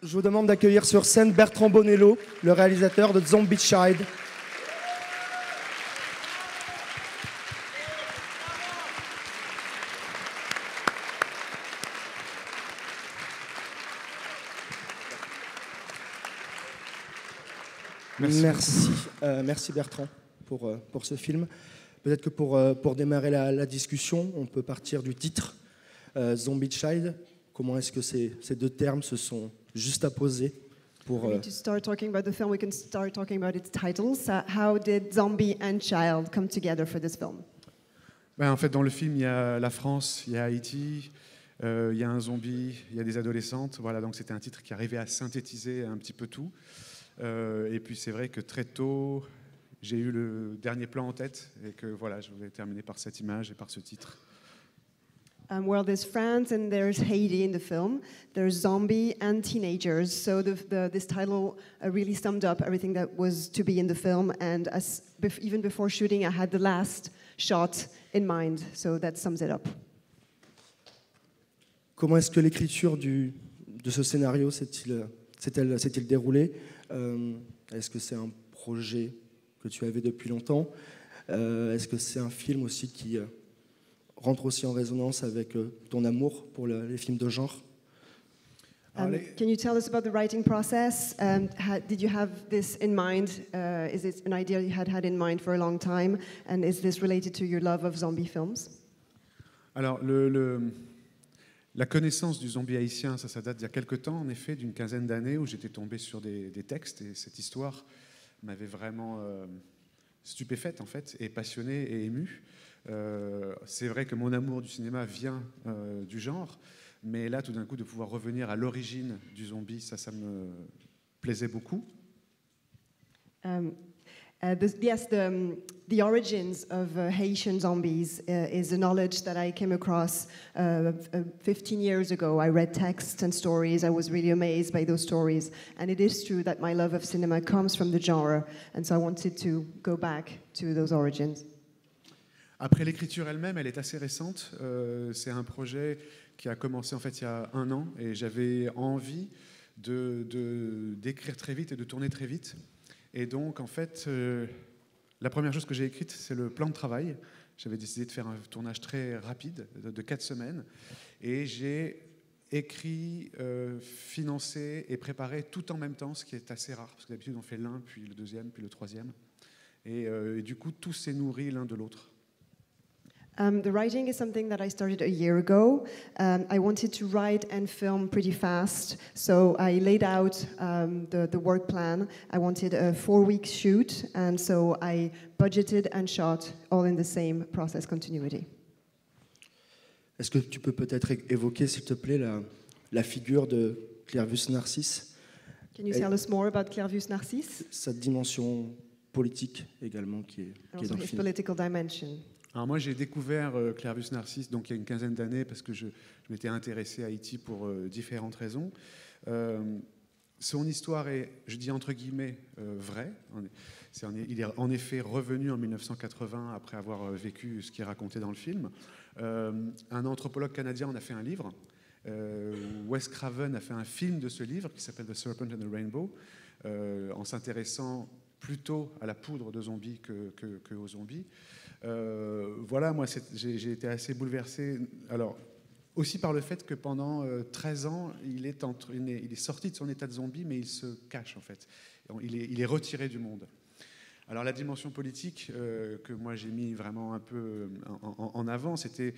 Je vous demande d'accueillir sur scène Bertrand Bonello, le réalisateur de Zombie Child. Merci Bertrand pour ce film. Peut-être que pour démarrer la discussion, on peut partir du titre, Zombie Child. Comment est-ce que ces deux termes se sont juxtaposés pour... To start talking about the film, we can start talking about its title. So how did Zombie and Child come together for this film? En fait, dans le film, il y a la France, il y a Haïti, il y a un zombie, il y a des adolescentes. Voilà, donc c'était un titre qui arrivait à synthétiser un petit peu tout. Et puis c'est vrai que très tôt, j'ai eu le dernier plan en tête et que voilà, je voulais terminer par cette image et par ce titre. Well, there's France and there's Haiti in the film. There's zombie and teenagers. So this title really summed up everything that was to be in the film. And even before shooting, I had the last shot in mind. So that sums it up. Comment est-ce que l'écriture de ce scénario s'est-il déroulée? Est-ce que c'est un projet que tu avais depuis longtemps? Est-ce que c'est un film aussi qui rentre aussi en résonance avec ton amour pour les films de genre? Can you tell us about the writing process? Did you have this in mind? Is it an idea you had in mind for a long time? And is this related to your love of zombie films? Alors, la connaissance du zombie haïtien, ça date d'il y a quelque temps, en effet, d'une quinzaine d'années, où j'étais tombé sur des textes, et cette histoire m'avait vraiment stupéfaite, en fait, et passionnée et émue. C'est vrai que mon amour du cinéma vient du genre, mais là, tout d'un coup, de pouvoir revenir à l'origine du zombie, ça me plaisait beaucoup. The origins of Haitian zombies is a knowledge that I came across 15 years ago. I read texts and stories. I was really amazed by those stories. And it is true that my love of cinema comes from the genre. And so I wanted to go back to those origins. Après, l'écriture elle-même, elle est assez récente. C'est un projet qui a commencé en fait il y a 1 an. Et j'avais envie d'écrire très vite et de tourner très vite. Et donc, en fait, la première chose que j'ai écrite, c'est le plan de travail. J'avais décidé de faire un tournage très rapide, de 4 semaines. Et j'ai écrit, financé et préparé tout en même temps, ce qui est assez rare, parce que d'habitude, on fait l'un, puis le deuxième, puis le troisième. Et du coup, tout s'est nourri l'un de l'autre. The writing is something that I started a year ago. I wanted to write and film pretty fast, so I laid out the work plan. I wanted a 4-week shoot, and so I budgeted and shot all in the same process continuity. Est-ce que tu peux peut-être évoquer, s'il te plaît, la figure de Clervus Narcisse? Can you tell us more about Clervus Narcisse? Sa dimension politique également qui est dans le film. Political dimension. Alors moi, j'ai découvert Clervus Narcisse donc, il y a une quinzaine d'années parce que je m'étais intéressé à Haïti pour différentes raisons. Son histoire est, je dis entre guillemets, vraie. Il est en effet revenu en 1980 après avoir vécu ce qui est raconté dans le film. Un anthropologue canadien en a fait un livre. Wes Craven a fait un film de ce livre qui s'appelle The Serpent and the Rainbow, en s'intéressant plutôt à la poudre de zombies que aux zombies. Voilà, moi, j'ai été assez bouleversé. Alors, aussi par le fait que pendant 13 ans, il est sorti de son état de zombie, mais il se cache, en fait. Il est retiré du monde. Alors, la dimension politique que moi, j'ai mis vraiment un peu en avant, c'était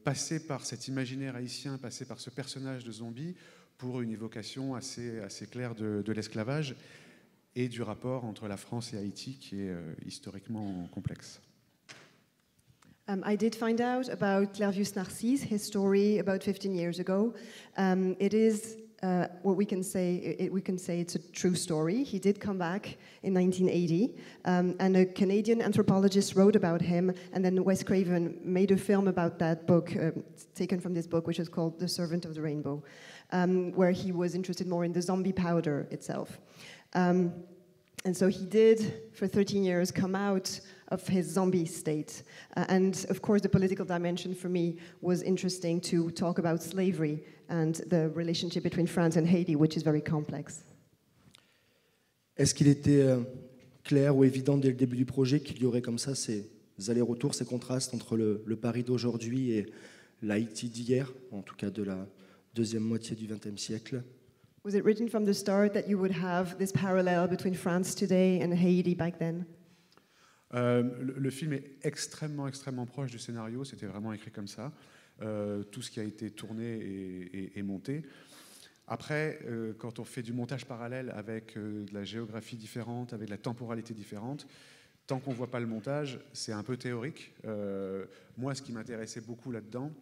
passer par cet imaginaire haïtien, passer par ce personnage de zombie pour une évocation assez claire de l'esclavage et du rapport entre la France et Haïti, qui est historiquement complexe. I did find out about Clervus Narcisse, his story about 15 years ago. It is what we can say it's a true story. He did come back in 1980, and a Canadian anthropologist wrote about him, and then Wes Craven made a film about that book, taken from this book, which is called The Servant of the Rainbow, where he was interested more in the zombie powder itself. And so he did, for 13 years, come out of his zombie state. And of course, the political dimension for me was interesting to talk about slavery and the relationship between France and Haiti, which is very complex. Est-ce qu'il était clair ou évident dès le début du projet qu'il y aurait comme ça ces allers-retours, ces contrastes entre le Paris d'aujourd'hui et l'Haïti d'hier, en tout cas de la deuxième moitié du XXe siècle? Was it written from the start that you would have this parallel between France today and Haiti back then? Le film est extrêmement proche du scénario, c'était vraiment écrit comme ça. Tout ce qui a été tourné et monté. Après, quand on fait du montage parallèle avec de la géographie différente, avec de la temporalité différente, tant qu'on ne voit pas le montage, c'est un peu théorique. Moi, ce qui m'intéressait beaucoup là-dedans,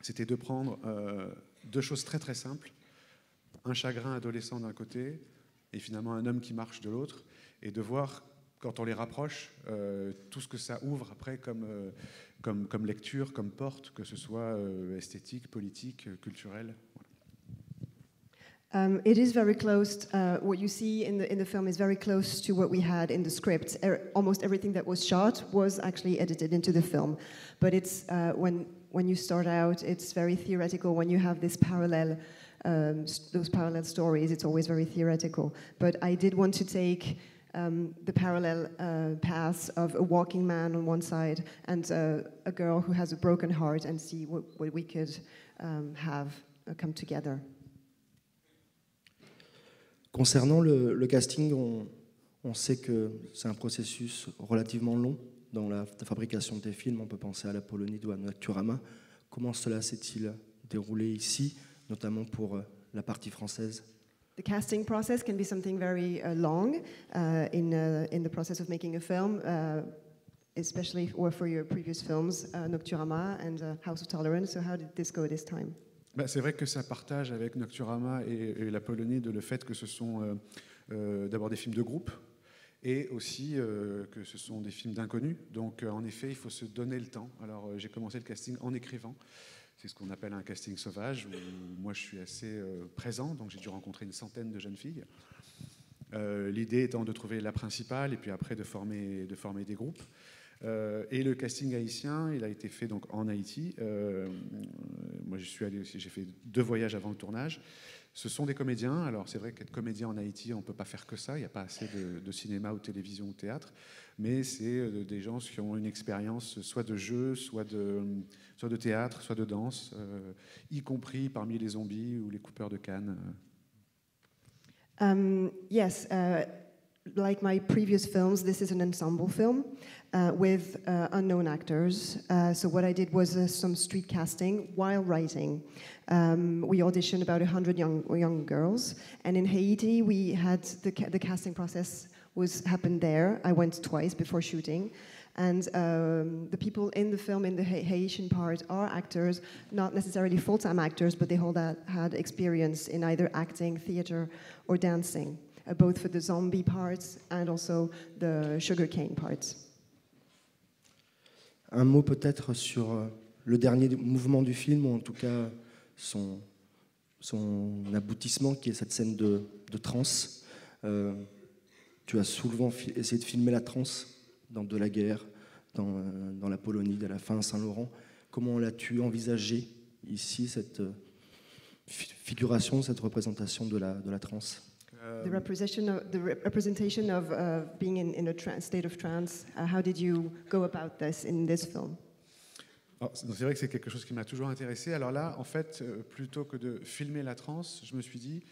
c'était de prendre deux choses très simples, un chagrin adolescent d'un côté et finalement un homme qui marche de l'autre, et de voir, quand on les rapproche, tout ce que ça ouvre après comme lecture, comme porte, que ce soit esthétique, politique, culturelle. It is very close. What you see in the film is very close to what we had in the script. Almost everything that was shot was actually edited into the film. But it's when you start out, it's very theoretical. When you have this those parallel stories, it's always very theoretical. But I did want to take the parallel paths of a walking man on one side and a girl who has a broken heart, and see what we could have come together. Concernant le casting, on sait que c'est un processus relativement long dans la fabrication des films. On peut penser à l'Apollonie ou à Nocturama. Comment cela s'est-il déroulé ici, notamment pour la partie française? The casting process can be something very long in the process of making a film, especially for your previous films, Nocturama and House of Tolerance. So how did this go this time? C'est vrai que ça partage avec Nocturama et l'Apollonie le fait que ce sont d'abord des films de groupe et aussi que ce sont des films d'inconnus. Donc en effet, il faut se donner le temps. Alors j'ai commencé le casting en écrivant. C'est ce qu'on appelle un casting sauvage, où moi je suis assez présent, donc j'ai dû rencontrer une centaine de jeunes filles. L'idée étant de trouver la principale et puis après de former des groupes. Et le casting haïtien, il a été fait donc en Haïti. Moi, je suis allé aussi, j'ai fait 2 voyages avant le tournage. Ce sont des comédiens. Alors, c'est vrai qu'être comédien en Haïti, on ne peut pas faire que ça. Il n'y a pas assez de cinéma ou de télévision ou de théâtre. Mais c'est des gens qui ont une expérience soit de jeu, soit de théâtre, soit de danse, y compris parmi les zombies ou les coupeurs de canne. Yes. Like my previous films, this is an ensemble film with unknown actors. So what I did was some street casting while writing. We auditioned about 100 young girls, and in Haiti we had the casting process happened there. I went twice before shooting. And the people in the film, in the Haitian part, are actors, not necessarily full-time actors, but they all had experience in either acting, theater, or dancing. Both for the zombie parts and also the sugarcane parts. Un mot peut-être sur le dernier mouvement du film, ou en tout cas son aboutissement, qui est cette scène de transe. Tu as souvent essayé de filmer la transe dans De la guerre, dans l'Apollonie, à la fin Saint-Laurent. Comment l'as-tu envisagé ici, cette figuration, cette représentation de la transe? The representation of being in a state of trance. How did you go about this in this film? C'est vrai que c'est quelque chose qui m'a toujours intéressé. Alors là, en fait, plutôt que de filmer la transe, je me suis dit,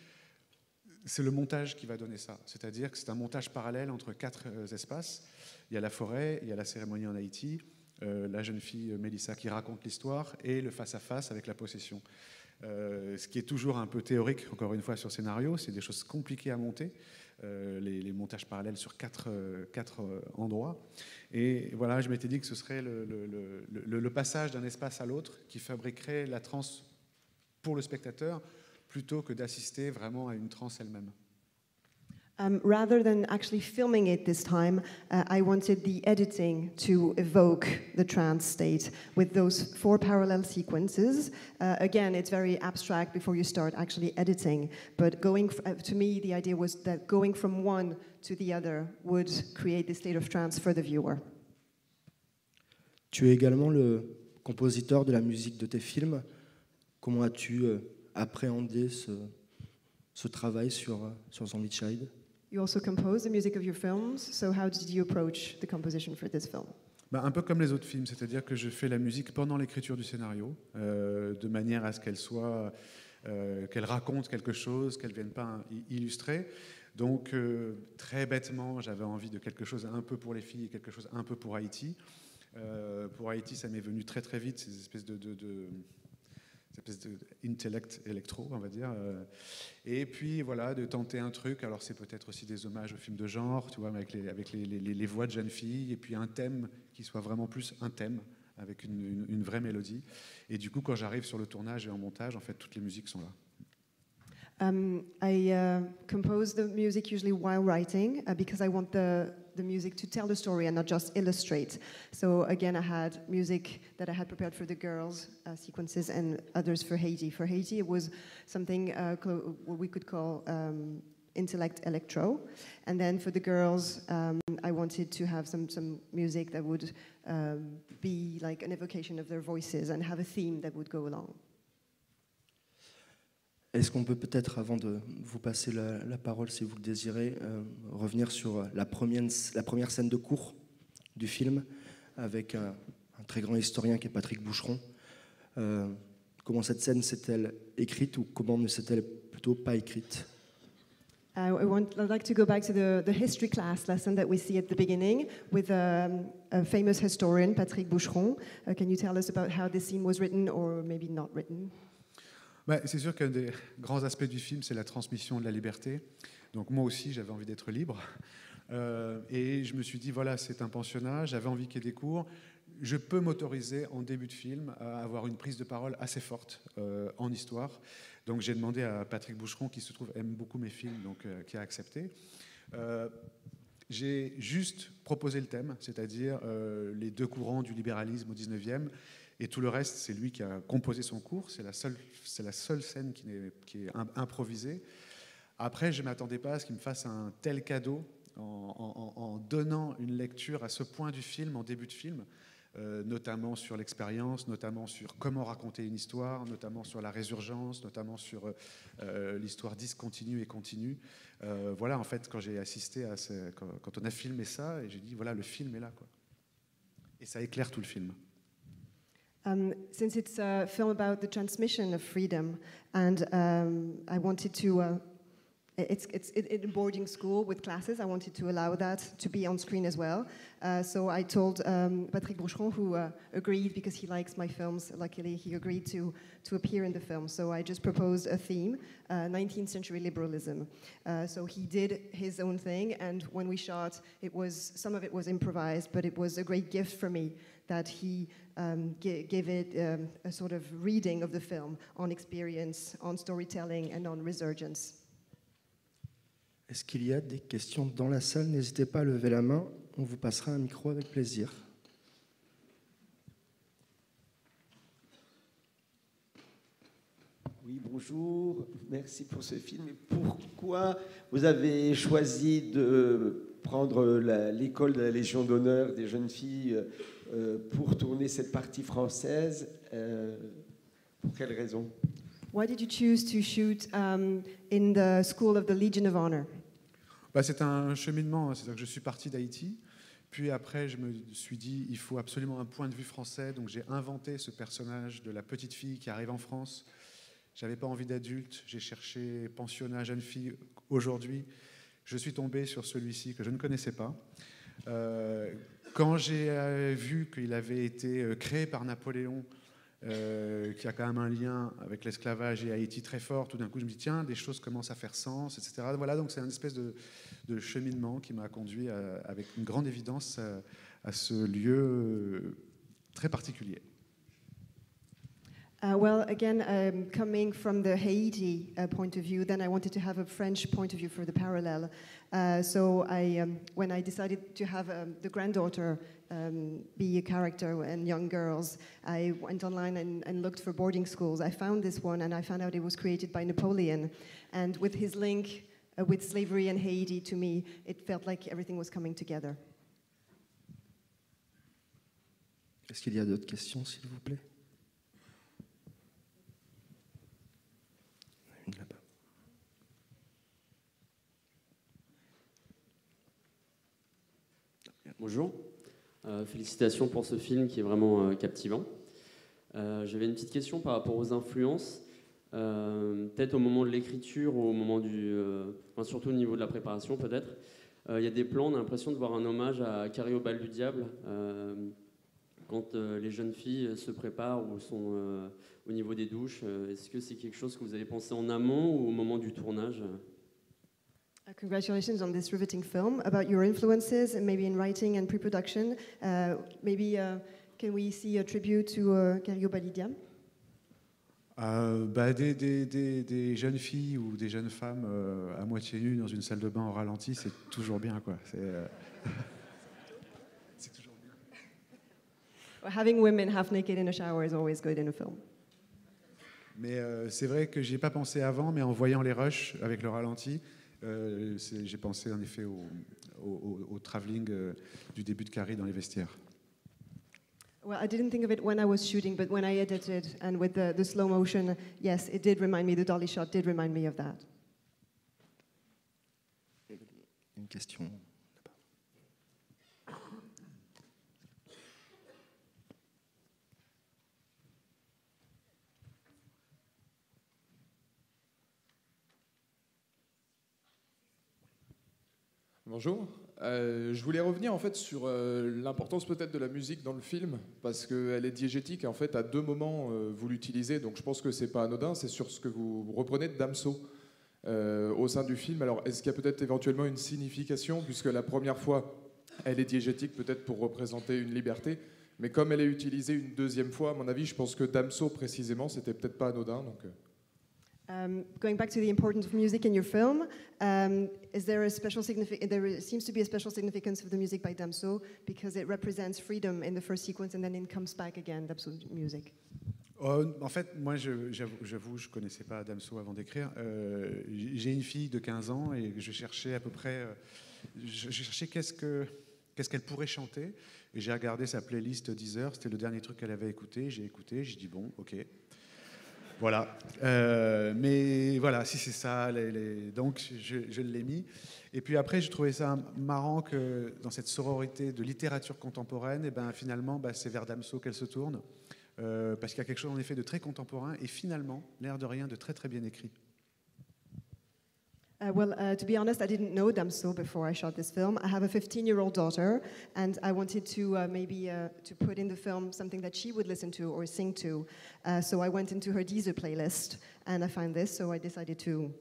c'est le montage qui va donner ça. C'est-à-dire que c'est un montage parallèle entre 4 espaces. Il y a la forêt, il y a la cérémonie en Haïti, la jeune fille Mélissa qui raconte l'histoire et le face-à-face avec la possession. Ce qui est toujours un peu théorique, encore une fois, sur scénario, c'est des choses compliquées à monter, les montages parallèles sur 4 endroits. Et voilà, je m'étais dit que ce serait le passage d'un espace à l'autre qui fabriquerait la transe pour le spectateur, plutôt que d'assister vraiment à une transe elle-même. Rather than actually filming it this time, I wanted the editing to evoke the trance state with those 4 parallel sequences. Again, it's very abstract before you start actually editing, but to me, the idea was that going from one to the other would create the state of trance for the viewer. Tu es également le compositeur de la musique de tes films. Comment as-tu appréhendé ce travail sur Zombie Child? You also compose the music of your films, so how did you approach the composition for this film? Ben, un peu comme les autres films, c'est-à-dire que je fais la musique pendant l'écriture du scénario, de manière à ce qu'elle soit, qu'elle raconte quelque chose, qu'elle ne vienne pas illustrer. Donc, très bêtement, j'avais envie de quelque chose un peu pour les filles et quelque chose un peu pour Haïti. Pour Haïti, ça m'est venu très très vite, ces espèces d'intellect électro, on va dire. Et puis voilà, de tenter un truc. Alors c'est peut-être aussi des hommages aux films de genre, tu vois, avec les voix de jeunes filles, et puis un thème qui soit vraiment plus un thème, avec une vraie mélodie. Et du coup, quand j'arrive sur le tournage et en montage, en fait, toutes les musiques sont là. I compose the music usually while writing because I want the music to tell the story and not just illustrate. So again, I had music that I had prepared for the girls' sequences and others for Haiti. For Haiti, it was something what we could call intellect electro. And then for the girls, I wanted to have some music that would be like an evocation of their voices and have a theme that would go along. Est-ce qu'on peut peut-être, avant de vous passer la parole, si vous le désirez, revenir sur la première scène de cours du film, avec un très grand historien qui est Patrick Boucheron. Comment cette scène s'est-elle écrite ou comment ne s'est-elle plutôt pas écrite? I'd like to go back to the history class lesson that we see at the beginning with a famous historian, Patrick Boucheron. Can you tell us about how this scene was written or maybe not written? Bah, c'est sûr qu'un des grands aspects du film, c'est la transmission de la liberté. Donc moi aussi, j'avais envie d'être libre. Et je me suis dit, voilà, c'est un pensionnat, j'avais envie qu'il y ait des cours. Je peux m'autoriser en début de film à avoir une prise de parole assez forte en histoire. Donc j'ai demandé à Patrick Boucheron, qui se trouve aime beaucoup mes films, donc qui a accepté. J'ai juste proposé le thème, c'est-à-dire les deux courants du libéralisme au 19e. Et tout le reste, c'est lui qui a composé son cours. C'est la seule scène qui est improvisée. Après, je ne m'attendais pas à ce qu'il me fasse un tel cadeau en donnant une lecture à ce point du film, en début de film, notamment sur l'expérience, notamment sur comment raconter une histoire, notamment sur la résurgence, notamment sur l'histoire discontinue et continue. Voilà, en fait, quand j'ai assisté à quand on a filmé ça, et j'ai dit, voilà, le film est là, quoi. Et ça éclaire tout le film. Since it's a film about the transmission of freedom, and I wanted to, it's in boarding school with classes. I wanted to allow that to be on screen as well. So I told Patrick Boucheron, who agreed because he likes my films. Luckily, he agreed to appear in the film. So I just proposed a theme, 19th century liberalism. So he did his own thing, and when we shot, some of it was improvised, but it was a great gift for me that he gave it a sort of reading of the film on experience, on storytelling, and on resurgence. Est-ce qu'il y a des questions dans la salle? N'hésitez pas à lever la main, on vous passera un micro avec plaisir. Oui, bonjour, merci pour ce film. Pourquoi vous avez choisi de prendre l'école de la Légion d'honneur des jeunes filles pour tourner cette partie française? Pour quelle raison? Why did you choose to shoot in the School of the Legion of Honor? Bah, c'est un cheminement, c'est-à-dire que je suis parti d'Haïti, puis après je me suis dit il faut absolument un point de vue français, donc j'ai inventé ce personnage de la petite fille qui arrive en France. J'avais pas envie d'adulte, j'ai cherché pensionnat jeune fille. Aujourd'hui, je suis tombé sur celui-ci que je ne connaissais pas. Quand j'ai vu qu'il avait été créé par Napoléon, qui a quand même un lien avec l'esclavage et Haïti très fort, tout d'un coup je me dis tiens, des choses commencent à faire sens, etc. Voilà, donc c'est une espèce de cheminement qui m'a conduit avec une grande évidence à ce lieu très particulier. Well, again, coming from the Haiti point of view, then I wanted to have a French point of view for the parallel. So when I decided to have the granddaughter be a character and young girls, I went online and looked for boarding schools. I found this one, and I found out it was created by Napoleon. And with his link with slavery and Haiti, to me, it felt like everything was coming together. Est-ce qu'il y a d'autres questions, s'il vous plaît? Une là-bas. Bonjour. Félicitations pour ce film qui est vraiment captivant. J'avais une petite question par rapport aux influences. Peut-être au moment de l'écriture ou au moment surtout au niveau de la préparation peut-être. Il y a des plans, on a l'impression de voir un hommage à Carré au bal du diable quand les jeunes filles se préparent ou sont au niveau des douches. Est-ce que c'est quelque chose que vous avez pensé en amont ou au moment du tournage? Congratulations on this riveting film. About your influences, and maybe in writing and pre-production, can we see a tribute to Carré au bal du diable? Des jeunes filles ou des jeunes femmes à moitié nues dans une salle de bain au ralenti, c'est toujours bien, quoi. C'est toujours bien. Well, having women half naked in a shower is always good in a film. Mais c'est vrai que j'y ai pas pensé avant, mais en voyant les rushs avec le ralenti, j'ai pensé en effet au travelling du début de Carré dans les vestiaires. Well, I didn't think of it when I was shooting, but when I edited and with the slow motion, yes, it did remind me, the dolly shot did remind me of that. Une question. Bonjour. Je voulais revenir en fait sur l'importance peut-être de la musique dans le film parce qu'elle est diégétique et en fait à deux moments vous l'utilisez, donc je pense que c'est pas anodin. C'est sur ce que vous reprenez de Damso au sein du film. Alors est-ce qu'il y a peut-être éventuellement une signification puisque la première fois elle est diégétique peut-être pour représenter une liberté, mais comme elle est utilisée une deuxième fois, à mon avis, je pense que Damso précisément c'était peut-être pas anodin. Donc going back to the importance of music in your film, is there a special significance? There seems to be a special significance of the music by Damso because it represents freedom in the first sequence and then it comes back again, Damso music. En fait, moi, j'avoue, je connaissais pas Damso avant d'écrire. J'ai une fille de 15 ans et je cherchais à peu près, je cherchais qu'est-ce qu'elle pourrait chanter. Et j'ai regardé sa playlist Deezer, c'était le dernier truc qu'elle avait écouté. J'ai dit bon, ok. Voilà, mais voilà, si c'est ça, donc je l'ai mis. Et puis après, j'ai trouvé ça marrant que dans cette sororité de littérature contemporaine, et ben finalement, c'est vers Damso qu'elle se tourne, parce qu'il y a quelque chose en effet de très contemporain et finalement, l'air de rien, de très très bien écrit. To be honest, I didn't know Damso before I shot this film. I have a 15-year-old daughter, and I wanted to maybe to put in the film something that she would listen to or sing to. So I went into her Deezer playlist, and I found this, so I decided to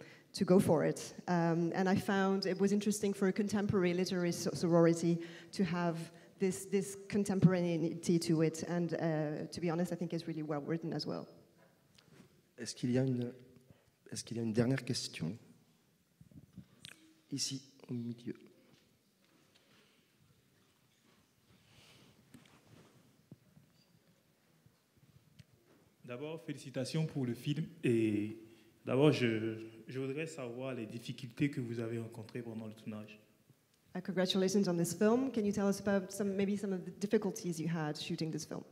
go for it. And I found it was interesting for a contemporary literary sorority to have this contemporaneity to it, and to be honest, I think it's really well written as well. Est-ce qu'il y a une dernière question? Ici, au milieu. D'abord, félicitations pour le film. Et d'abord, je voudrais savoir les difficultés que vous avez rencontrées pendant le tournage. Congratulations on this film. Can you tell us about maybe some of the difficulties you had shooting this film?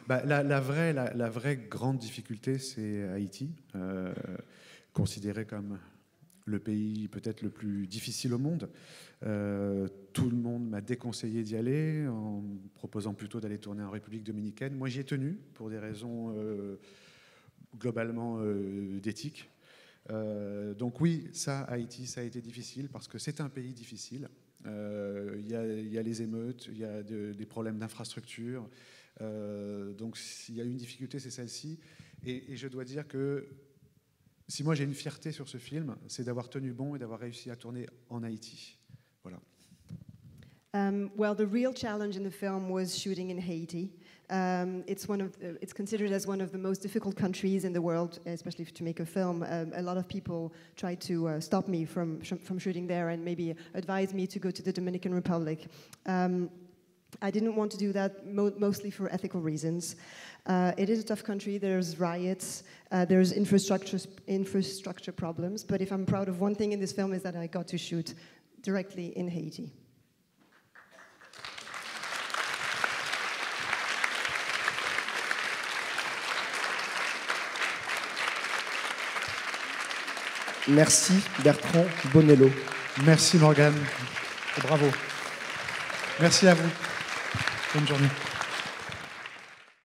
La vraie grande difficulté, c'est Haïti, considéré comme le pays peut-être le plus difficile au monde. Tout le monde m'a déconseillé d'y aller en me proposant plutôt d'aller tourner en République dominicaine. Moi, j'y ai tenu pour des raisons globalement d'éthique. Donc oui, Haïti, ça a été difficile parce que c'est un pays difficile. Il y a les émeutes, il y a des problèmes d'infrastructure. Donc s'il y a une difficulté, c'est celle-ci. Et je dois dire que si moi j'ai une fierté sur ce film, c'est d'avoir tenu bon et d'avoir réussi à tourner en Haïti. Voilà. Well, the real challenge in the film was shooting in Haiti. It's considered as one of the most difficult countries in the world, especially to make a film. A lot of people tried to stop me from shooting there and maybe advise me to go to the Dominican Republic. I didn't want to do that mostly for ethical reasons. It is a tough country. There's riots. There's infrastructure problems. But if I'm proud of one thing in this film is that I got to shoot directly in Haiti. Merci Bertrand Bonello. Merci Morgane. Bravo. Merci à vous. Bonne journée.